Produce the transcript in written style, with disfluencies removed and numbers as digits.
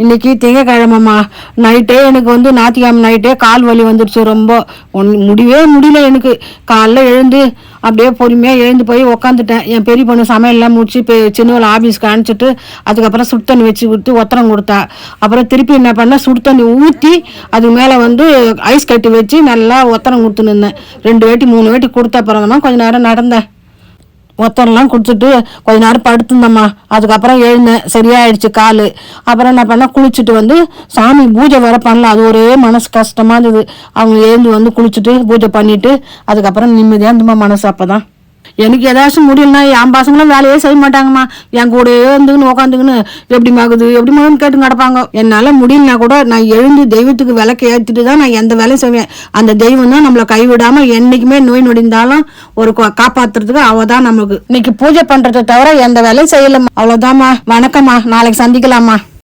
இன்னைக்கு திங்கக்கிழமைம்மா நைட்டே எனக்கு வந்து ஞாயிற்றுக்கிழமை நைட்டே கால் வலி வந்துடுச்சு. ரொம்ப முடியவே முடியல எனக்கு. காலைல எழுந்து அப்படியே பொறுமையாக எழுந்து போய் உக்காந்துட்டேன். என் பெரிய பொண்ணு சமையல்லாம் முடிச்சு சின்னவளை ஆஃபீஸ்க்கு அனுப்பிச்சிட்டு அதுக்கப்புறம் சுடு தண்ணி வச்சு கொடுத்து ஒத்தரம் கொடுத்தா. அப்புறம் திருப்பி என்ன பண்ணேன், சுடு தண்ணி ஊற்றி அது மேலே வந்து ஐஸ் கட்டி வச்சு நல்லா ஒத்தரம் கொடுத்துன்னு இருந்தேன். 2 வாட்டி 3 வாட்டி கொடுத்த அப்புறம் கொஞ்சம் நேரம் நடந்தேன். ஒத்தரெல்லாம் குடிச்சிட்டு கொஞ்ச நேரம் படுத்துருந்தம்மா. அதுக்கப்புறம் எழுந்தேன், சரியாயிடுச்சு கால். அப்புறம் என்ன பண்ண, குளிச்சுட்டு வந்து சாமி பூஜை வர பண்ணலாம். அது ஒரே மனசு கஷ்டமா இருந்தது. அவங்க எழுந்து வந்து குளிச்சுட்டு பூஜை பண்ணிட்டு அதுக்கப்புறம் நிம்மதியாக இருந்துமா மனசு. அப்போதான் எனக்கு ஏதாச்சும் முடியலன்னா என் பசங்களும் வேலையே செய்ய மாட்டாங்கம்மா. என் கூட இருந்துன்னு உக்காந்துக்குன்னு எப்படி மகுதுன்னு கேட்டு கிடப்பாங்க. என்னால் முடியலனா கூட நான் எழுந்து தெய்வத்துக்கு விளக்கு ஏற்றிட்டு தான் நான் எந்த வேலையும் செய்வேன். அந்த தெய்வம் தான் நம்மளை கைவிடாமல் என்றைக்குமே நோய் நொடிந்தாலும் ஒரு காப்பாற்றுறதுக்கு அவள் தான் நமக்கு. இன்னைக்கு பூஜை பண்ணுறதை தவிர எந்த வேலையும் செய்யலம்மா. அவ்வளோதாம்மா. வணக்கம்மா, நாளைக்கு சந்திக்கலாம்மா.